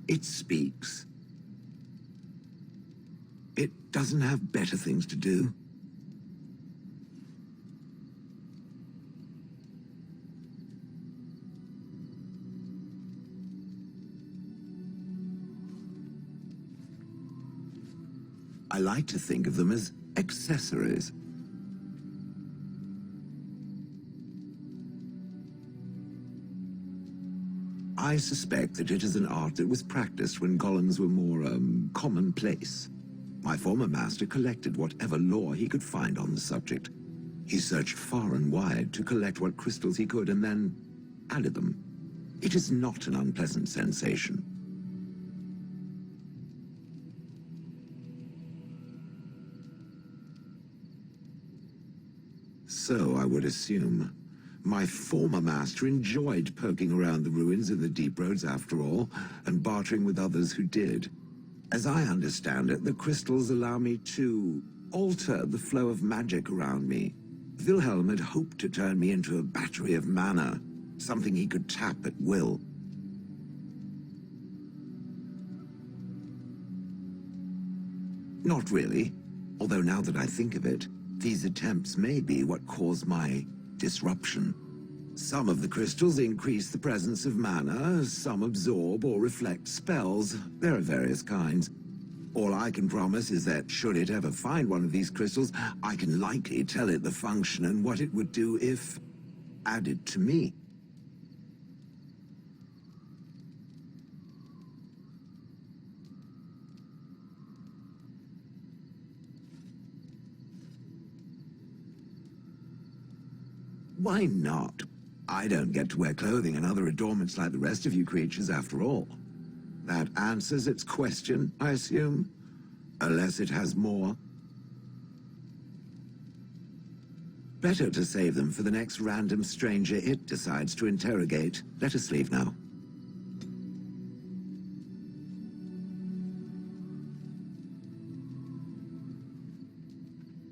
It speaks. It doesn't have better things to do. I like to think of them as accessories. I suspect that it is an art that was practiced when golems were more, commonplace. My former master collected whatever lore he could find on the subject. He searched far and wide to collect what crystals he could and then added them. It is not an unpleasant sensation. So I would assume. My former master enjoyed poking around the ruins of the Deep Roads after all, and bartering with others who did. As I understand it, the crystals allow me to alter the flow of magic around me. Wilhelm had hoped to turn me into a battery of mana, something he could tap at will. Not really, although now that I think of it, these attempts may be what caused my disruption. Some of the crystals increase the presence of mana, some absorb or reflect spells. There are various kinds. All I can promise is that should it ever find one of these crystals, I can likely tell it the function and what it would do if added to me. Why not? I don't get to wear clothing and other adornments like the rest of you creatures after all. That answers its question, I assume? Unless it has more. Better to save them for the next random stranger it decides to interrogate. Let us leave now.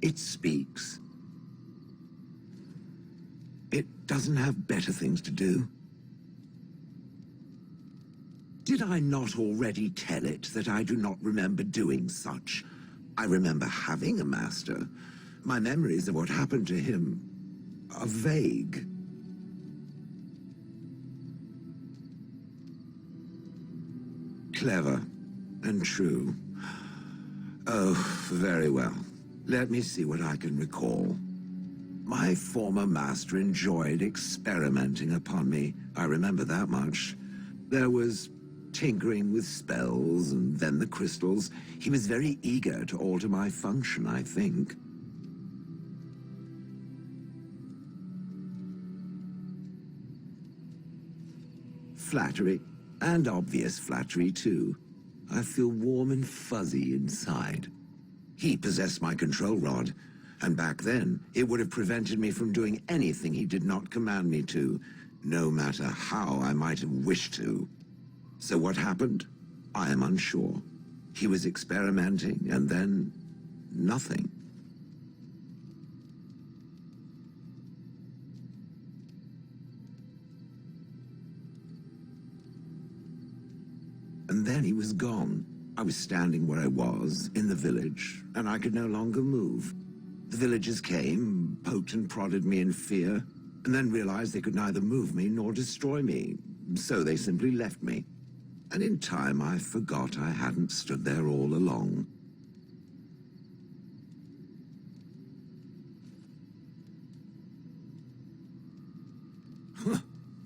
It speaks. It doesn't have better things to do. Did I not already tell it that I do not remember doing such? I remember having a master. My memories of what happened to him are vague. Clever and true. Oh, very well. Let me see what I can recall. My former master enjoyed experimenting upon me. I remember that much. There was tinkering with spells, and then the crystals. He was very eager to alter my function, I think. Flattery, and obvious flattery too. I feel warm and fuzzy inside. He possessed my control rod, and back then, it would have prevented me from doing anything he did not command me to, no matter how I might have wished to. So what happened? I am unsure. He was experimenting, and then nothing. And then he was gone. I was standing where I was, in the village, and I could no longer move. The villagers came, poked and prodded me in fear, and then realized they could neither move me nor destroy me, so they simply left me. And in time, I forgot I hadn't stood there all along.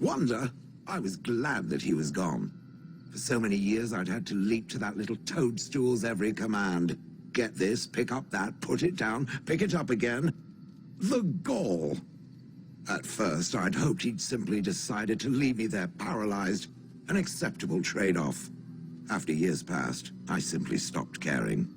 Wonder? I was glad that he was gone. For so many years, I'd had to leap to that little toadstool's every command. Get this, pick up that, put it down, pick it up again. The gall! At first, I'd hoped he'd simply decided to leave me there paralyzed, an acceptable trade-off. After years passed, I simply stopped caring.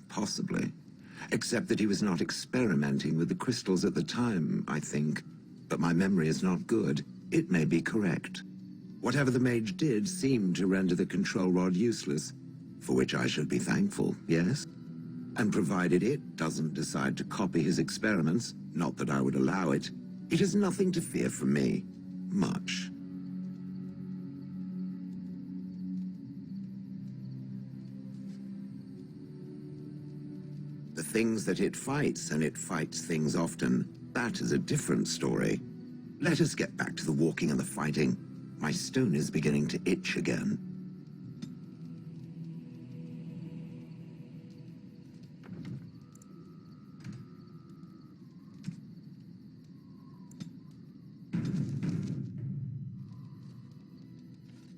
Possibly. Except that he was not experimenting with the crystals at the time, I think. But my memory is not good. It may be correct. Whatever the mage did seemed to render the control rod useless, for which I should be thankful, yes? And provided it doesn't decide to copy his experiments, not that I would allow it, it has nothing to fear from me. Much. The things that it fights, and it fights things often, that is a different story. Let us get back to the walking and the fighting. My stone is beginning to itch again.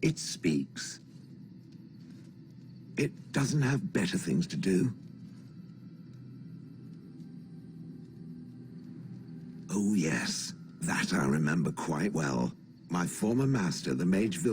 It speaks. It doesn't have better things to do. Oh yes, that I remember quite well. My former master, the Mage